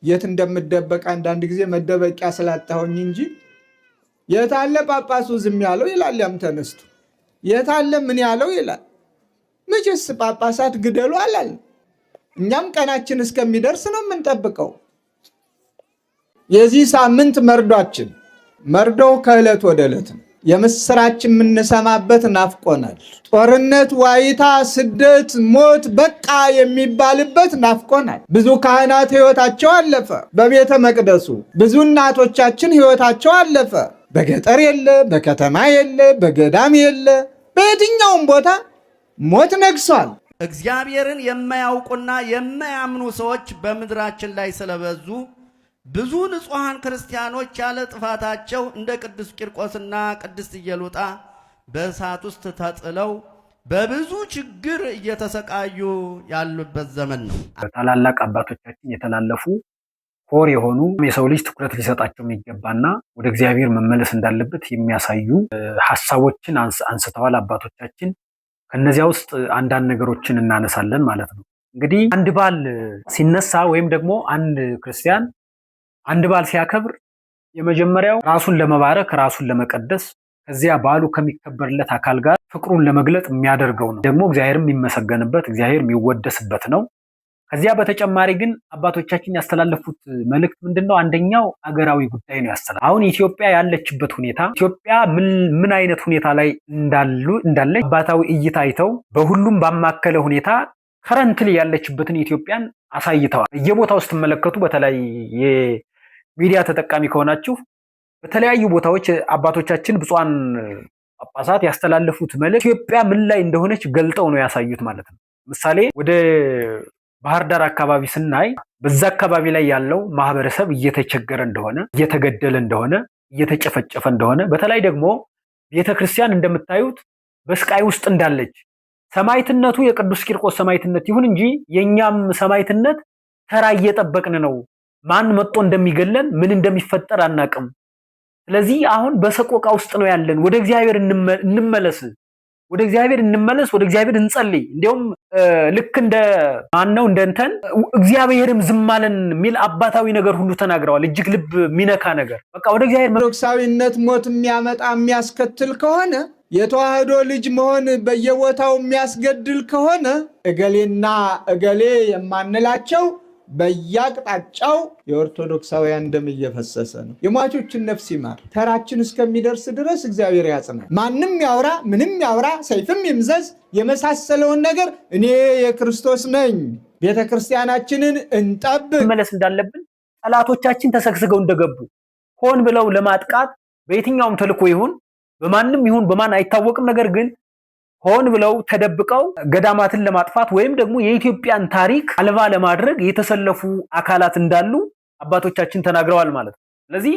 የት እንደምደበቅ አንዳንድ ጊዜ መደበቂያ ስላጣሁኝ እንጂ የታለ ጳጳሱ ዝም ያለው ይላል። ያም ተነስቶ የታለ ምን ያለው ይላል። መቼስ ጳጳሳት ግደሉ አላል። እኛም ቀናችን እስከሚደርስ ነው የምንጠብቀው። የዚህ ሳምንት መርዷችን መርዶው ከዕለት ወደ ዕለት ነው። የምስራችን የምንሰማበት ናፍቆናል። ጦርነት፣ ዋይታ፣ ስደት፣ ሞት በቃ የሚባልበት ናፍቆናል። ብዙ ካህናት ሕይወታቸው አለፈ በቤተ መቅደሱ። ብዙ እናቶቻችን ሕይወታቸው አለፈ። በገጠር የለ፣ በከተማ የለ፣ በገዳም የለ፣ በየትኛውም ቦታ ሞት ነግሷል። እግዚአብሔርን የማያውቁና የማያምኑ ሰዎች በምድራችን ላይ ስለበዙ ብዙ ንጹሐን ክርስቲያኖች ያለ ጥፋታቸው እንደ ቅዱስ ቂርቆስና ቅድስት ኢየሉጣ በእሳት ውስጥ ተጥለው በብዙ ችግር እየተሰቃዩ ያሉበት ዘመን ነው። ታላላቅ አባቶቻችን የተላለፉ ኮር የሆኑ የሰው ልጅ ትኩረት ሊሰጣቸው የሚገባና ወደ እግዚአብሔር መመለስ እንዳለበት የሚያሳዩ ሐሳቦችን አንስተዋል አባቶቻችን። ከነዚያ ውስጥ አንዳንድ ነገሮችን እናነሳለን ማለት ነው። እንግዲህ አንድ በዓል ሲነሳ ወይም ደግሞ አንድ ክርስቲያን አንድ በዓል ሲያከብር የመጀመሪያው ራሱን ለመባረክ ራሱን ለመቀደስ ከዚያ በዓሉ ከሚከበርለት አካል ጋር ፍቅሩን ለመግለጥ የሚያደርገው ነው። ደግሞ እግዚአብሔር የሚመሰገንበት እግዚአብሔር የሚወደስበት ነው። ከዚያ በተጨማሪ ግን አባቶቻችን ያስተላለፉት መልእክት ምንድነው? አንደኛው አገራዊ ጉዳይ ነው ያስተላለፉት። አሁን ኢትዮጵያ ያለችበት ሁኔታ ኢትዮጵያ ምን አይነት ሁኔታ ላይ እንዳለች አባታዊ እይታ አይተው በሁሉም ባማከለ ሁኔታ ከረንትሊ ያለችበትን ኢትዮጵያን አሳይተዋል። በየቦታው ስትመለከቱ በተለይ የሚዲያ ተጠቃሚ ከሆናችሁ በተለያዩ ቦታዎች አባቶቻችን ብፁዓን ጳጳሳት ያስተላለፉት መልእክት ኢትዮጵያ ምን ላይ እንደሆነች ገልጠው ነው ያሳዩት ማለት ነው። ምሳሌ ወደ ባህር ዳር አካባቢ ስናይ በዛ አካባቢ ላይ ያለው ማህበረሰብ እየተቸገረ እንደሆነ፣ እየተገደለ እንደሆነ፣ እየተጨፈጨፈ እንደሆነ፣ በተለይ ደግሞ ቤተክርስቲያን እንደምታዩት በስቃይ ውስጥ እንዳለች፣ ሰማዕትነቱ የቅዱስ ቂርቆስ ሰማዕትነት ይሁን እንጂ የኛም ሰማዕትነት ተራ እየጠበቅን ነው። ማን መጥቶ እንደሚገለን ምን እንደሚፈጠር አናቅም። ስለዚህ አሁን በሰቆቃ ውስጥ ነው ያለን። ወደ እግዚአብሔር እንመለስ፣ ወደ እግዚአብሔር እንመለስ፣ ወደ እግዚአብሔር እንጸልይ። እንዲያውም ልክ እንደ ማነው እንደንተን እግዚአብሔርም ዝም አለን የሚል አባታዊ ነገር ሁሉ ተናግረዋል። እጅግ ልብ የሚነካ ነገር። በቃ ወደ እግዚአብሔር ኦርቶዶክሳዊነት ሞት የሚያመጣ የሚያስከትል ከሆነ የተዋህዶ ልጅ መሆን በየቦታው የሚያስገድል ከሆነ እገሌና እገሌ የማንላቸው በየአቅጣጫው የኦርቶዶክሳውያን ደም እየፈሰሰ ነው። የሟቾችን ነፍስ ይማር። ተራችን እስከሚደርስ ድረስ እግዚአብሔር ያጽናል። ማንም ያውራ ምንም ያውራ፣ ሰይፍም ይምዘዝ የመሳሰለውን ነገር እኔ የክርስቶስ ነኝ፣ ቤተ ክርስቲያናችንን እንጠብቅ። መለስ እንዳለብን ጠላቶቻችን ተሰግስገው እንደገቡ ሆን ብለው ለማጥቃት በየትኛውም ተልኮ ይሁን በማንም ይሁን በማን አይታወቅም፣ ነገር ግን ሆን ብለው ተደብቀው ገዳማትን ለማጥፋት ወይም ደግሞ የኢትዮጵያን ታሪክ አልባ ለማድረግ የተሰለፉ አካላት እንዳሉ አባቶቻችን ተናግረዋል ማለት ነው። ስለዚህ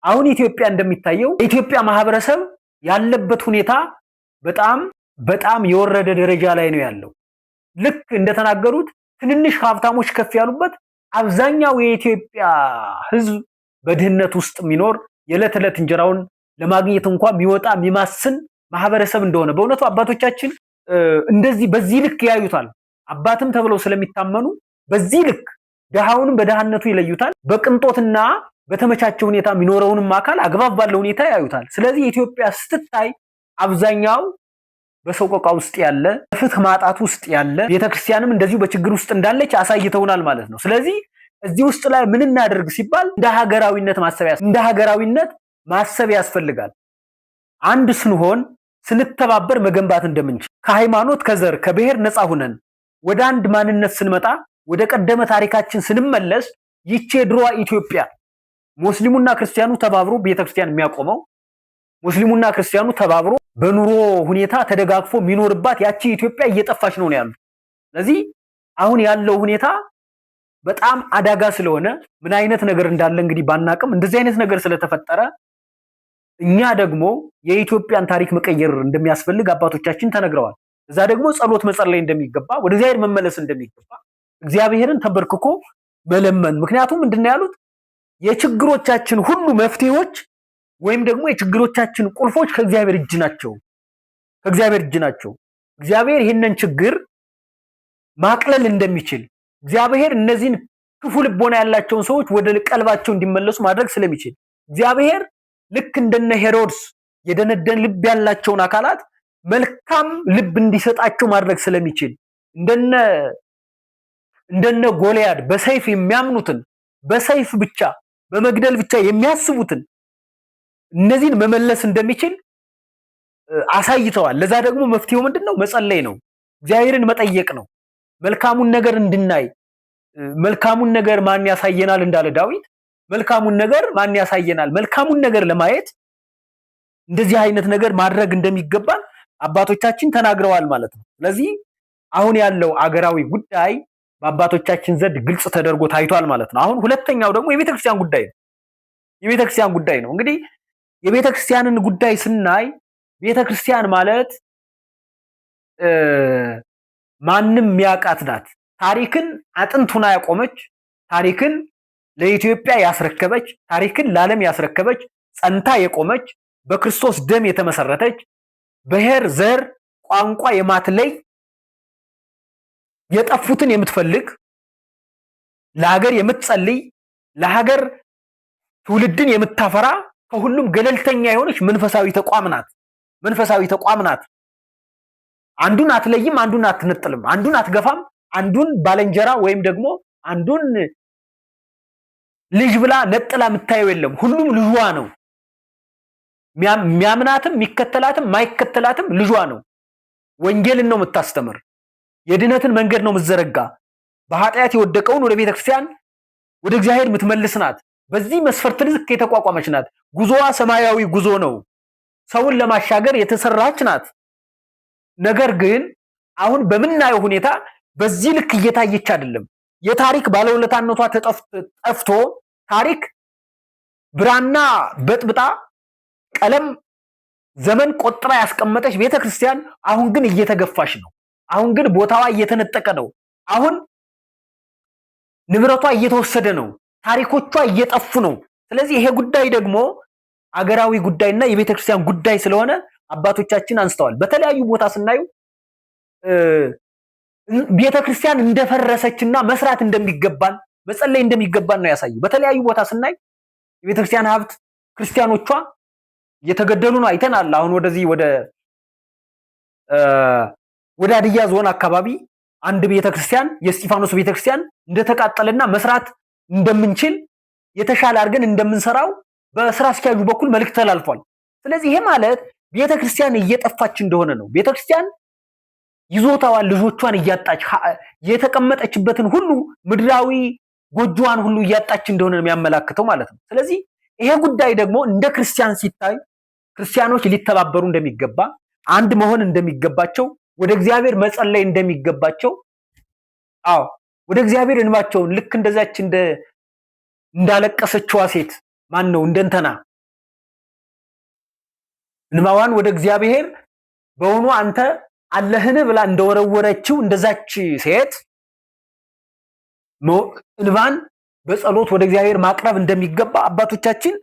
አሁን ኢትዮጵያ እንደሚታየው የኢትዮጵያ ማህበረሰብ ያለበት ሁኔታ በጣም የወረደ ደረጃ ላይ ነው ያለው። ልክ እንደተናገሩት ትንንሽ ሀብታሞች ከፍ ያሉበት፣ አብዛኛው የኢትዮጵያ ሕዝብ በድህነት ውስጥ የሚኖር የዕለት ዕለት እንጀራውን ለማግኘት እንኳን የሚወጣ የሚማስን ማህበረሰብ እንደሆነ በእውነቱ አባቶቻችን እንደዚህ በዚህ ልክ ያዩታል። አባትም ተብለው ስለሚታመኑ በዚህ ልክ ድሃውንም በድሃነቱ ይለዩታል። በቅንጦትና በተመቻቸ ሁኔታ የሚኖረውንም አካል አግባብ ባለው ሁኔታ ያዩታል። ስለዚህ ኢትዮጵያ ስትታይ አብዛኛው በሰቆቃ ውስጥ ያለ፣ ፍትህ ማጣት ውስጥ ያለ፣ ቤተክርስቲያንም እንደዚሁ በችግር ውስጥ እንዳለች አሳይተውናል ማለት ነው። ስለዚህ እዚህ ውስጥ ላይ ምን እናደርግ ሲባል እንደ ሀገራዊነት ማሰብ ያስፈልጋል። አንድ ስንሆን ስንተባበር መገንባት እንደምንችል ከሃይማኖት ከዘር ከብሔር ነፃ ሁነን ወደ አንድ ማንነት ስንመጣ ወደ ቀደመ ታሪካችን ስንመለስ ይቺ የድሮዋ ኢትዮጵያ ሙስሊሙና ክርስቲያኑ ተባብሮ ቤተክርስቲያን የሚያቆመው ሙስሊሙና ክርስቲያኑ ተባብሮ በኑሮ ሁኔታ ተደጋግፎ የሚኖርባት ያቺ ኢትዮጵያ እየጠፋች ነው ያሉት። ስለዚህ አሁን ያለው ሁኔታ በጣም አዳጋ ስለሆነ ምን አይነት ነገር እንዳለ እንግዲህ ባናቅም እንደዚህ አይነት ነገር ስለተፈጠረ እኛ ደግሞ የኢትዮጵያን ታሪክ መቀየር እንደሚያስፈልግ አባቶቻችን ተነግረዋል። እዛ ደግሞ ጸሎት መጸለይ እንደሚገባ፣ ወደ እግዚአብሔር መመለስ እንደሚገባ፣ እግዚአብሔርን ተበርክኮ መለመን። ምክንያቱም ምንድነው ያሉት? የችግሮቻችን ሁሉ መፍትሄዎች ወይም ደግሞ የችግሮቻችን ቁልፎች ከእግዚአብሔር እጅ ናቸው። እግዚአብሔር ይህንን ችግር ማቅለል እንደሚችል፣ እግዚአብሔር እነዚህን ክፉ ልቦና ያላቸውን ሰዎች ወደ ቀልባቸው እንዲመለሱ ማድረግ ስለሚችል እግዚአብሔር ልክ እንደነ ሄሮድስ የደነደን ልብ ያላቸውን አካላት መልካም ልብ እንዲሰጣቸው ማድረግ ስለሚችል እንደነ ጎልያድ በሰይፍ የሚያምኑትን በሰይፍ ብቻ በመግደል ብቻ የሚያስቡትን እነዚህን መመለስ እንደሚችል አሳይተዋል። ለዛ ደግሞ መፍትሄው ምንድነው? መጸለይ ነው። እግዚአብሔርን መጠየቅ ነው። መልካሙን ነገር እንድናይ መልካሙን ነገር ማን ያሳየናል እንዳለ ዳዊት መልካሙን ነገር ማን ያሳየናል? መልካሙን ነገር ለማየት እንደዚህ አይነት ነገር ማድረግ እንደሚገባን አባቶቻችን ተናግረዋል ማለት ነው። ስለዚህ አሁን ያለው አገራዊ ጉዳይ በአባቶቻችን ዘንድ ግልጽ ተደርጎ ታይቷል ማለት ነው። አሁን ሁለተኛው ደግሞ የቤተክርስቲያን ጉዳይ ነው። የቤተክርስቲያን ጉዳይ ነው። እንግዲህ የቤተክርስቲያንን ጉዳይ ስናይ ቤተክርስቲያን ማለት ማንም የሚያውቃት ናት። ታሪክን አጥንቱና ያቆመች፣ ታሪክን ለኢትዮጵያ ያስረከበች፣ ታሪክን ለዓለም ያስረከበች፣ ጸንታ የቆመች፣ በክርስቶስ ደም የተመሰረተች፣ ብሔር፣ ዘር፣ ቋንቋ የማትለይ የጠፉትን የምትፈልግ ለሀገር የምትጸልይ ለሀገር ትውልድን የምታፈራ ከሁሉም ገለልተኛ የሆነች መንፈሳዊ ተቋም ናት። መንፈሳዊ ተቋም ናት። አንዱን አትለይም፣ አንዱን አትነጥልም፣ አንዱን አትገፋም፣ አንዱን ባለንጀራ ወይም ደግሞ አንዱን ልጅ ብላ ነጥላ የምታየው የለም። ሁሉም ልጇ ነው። የሚያምናትም የሚከተላትም ማይከተላትም ልጇ ነው። ወንጌልን ነው የምታስተምር። የድነትን መንገድ ነው የምትዘረጋ። በኃጢአት የወደቀውን ወደ ቤተክርስቲያን ወደ እግዚአብሔር የምትመልስ ናት። በዚህ መስፈርት ልክ የተቋቋመች ናት። ጉዞዋ ሰማያዊ ጉዞ ነው። ሰውን ለማሻገር የተሰራች ናት። ነገር ግን አሁን በምናየው ሁኔታ በዚህ ልክ እየታየች አይደለም። የታሪክ ባለውለታነቷ ጠፍቶ ታሪክ ብራና በጥብጣ ቀለም ዘመን ቆጥራ ያስቀመጠች ቤተክርስቲያን አሁን ግን እየተገፋች ነው። አሁን ግን ቦታዋ እየተነጠቀ ነው። አሁን ንብረቷ እየተወሰደ ነው። ታሪኮቿ እየጠፉ ነው። ስለዚህ ይሄ ጉዳይ ደግሞ አገራዊ ጉዳይና የቤተክርስቲያን ጉዳይ ስለሆነ አባቶቻችን አንስተዋል። በተለያዩ ቦታ ስናዩ ቤተክርስቲያን እንደፈረሰችና መስራት እንደሚገባን መጸለይ እንደሚገባን ነው ያሳዩ። በተለያዩ ቦታ ስናይ የቤተክርስቲያን ሀብት ክርስቲያኖቿ እየተገደሉ ነው አይተናል። አሁን ወደዚህ ወደ ሀዲያ ዞን አካባቢ አንድ ቤተክርስቲያን የእስጢፋኖስ ቤተክርስቲያን እንደተቃጠለና መስራት እንደምንችል የተሻለ አድርገን እንደምንሰራው በስራ አስኪያጁ በኩል መልእክት ተላልፏል። ስለዚህ ይሄ ማለት ቤተክርስቲያን እየጠፋች እንደሆነ ነው። ቤተክርስቲያን ይዞታዋን ልጆቿን እያጣች የተቀመጠችበትን ሁሉ ምድራዊ ጎጆዋን ሁሉ እያጣች እንደሆነ ነው የሚያመላክተው ማለት ነው። ስለዚህ ይሄ ጉዳይ ደግሞ እንደ ክርስቲያን ሲታይ ክርስቲያኖች ሊተባበሩ እንደሚገባ፣ አንድ መሆን እንደሚገባቸው፣ ወደ እግዚአብሔር መጸለይ እንደሚገባቸው፣ አዎ ወደ እግዚአብሔር እንባቸውን ልክ እንደዛች እንዳለቀሰችዋ ሴት ማን ነው እንደንተና እንባዋን ወደ እግዚአብሔር በእውኑ አንተ አለህን ብላ እንደወረወረችው እንደዛች ሴት እንባን በጸሎት ወደ እግዚአብሔር ማቅረብ እንደሚገባ አባቶቻችን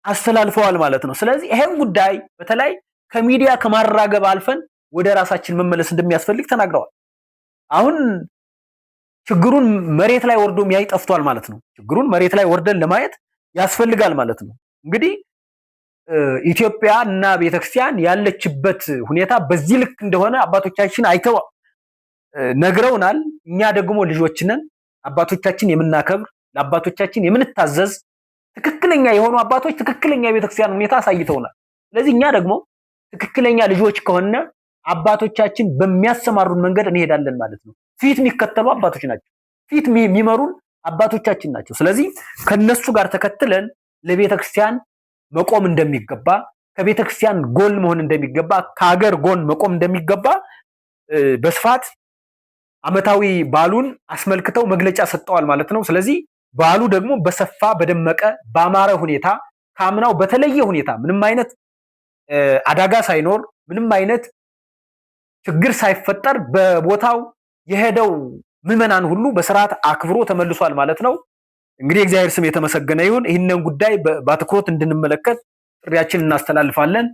አስተላልፈዋል ማለት ነው። ስለዚህ ይሄን ጉዳይ በተለይ ከሚዲያ ከማራገብ አልፈን ወደ ራሳችን መመለስ እንደሚያስፈልግ ተናግረዋል። አሁን ችግሩን መሬት ላይ ወርዶ የሚያይ ጠፍቷል ማለት ነው። ችግሩን መሬት ላይ ወርደን ለማየት ያስፈልጋል ማለት ነው። እንግዲህ ኢትዮጵያ እና ቤተክርስቲያን ያለችበት ሁኔታ በዚህ ልክ እንደሆነ አባቶቻችን አይተው ነግረውናል። እኛ ደግሞ ልጆች ነን። አባቶቻችን የምናከብር ለአባቶቻችን የምንታዘዝ ትክክለኛ የሆኑ አባቶች ትክክለኛ የቤተክርስቲያን ሁኔታ አሳይተውናል። ስለዚህ እኛ ደግሞ ትክክለኛ ልጆች ከሆነ አባቶቻችን በሚያሰማሩን መንገድ እንሄዳለን ማለት ነው። ፊት የሚከተሉ አባቶች ናቸው። ፊት የሚመሩን አባቶቻችን ናቸው። ስለዚህ ከነሱ ጋር ተከትለን ለቤተክርስቲያን መቆም እንደሚገባ፣ ከቤተክርስቲያን ጎን መሆን እንደሚገባ፣ ከሀገር ጎን መቆም እንደሚገባ በስፋት ዓመታዊ በዓሉን አስመልክተው መግለጫ ሰጥተዋል ማለት ነው። ስለዚህ በዓሉ ደግሞ በሰፋ በደመቀ ባማረ ሁኔታ ከአምናው በተለየ ሁኔታ ምንም አይነት አደጋ ሳይኖር ምንም አይነት ችግር ሳይፈጠር በቦታው የሄደው ምዕመናን ሁሉ በስርዓት አክብሮ ተመልሷል ማለት ነው። እንግዲህ እግዚአብሔር ስም የተመሰገነ ይሁን። ይህንን ጉዳይ በአትኩሮት እንድንመለከት ጥሪያችንን እናስተላልፋለን።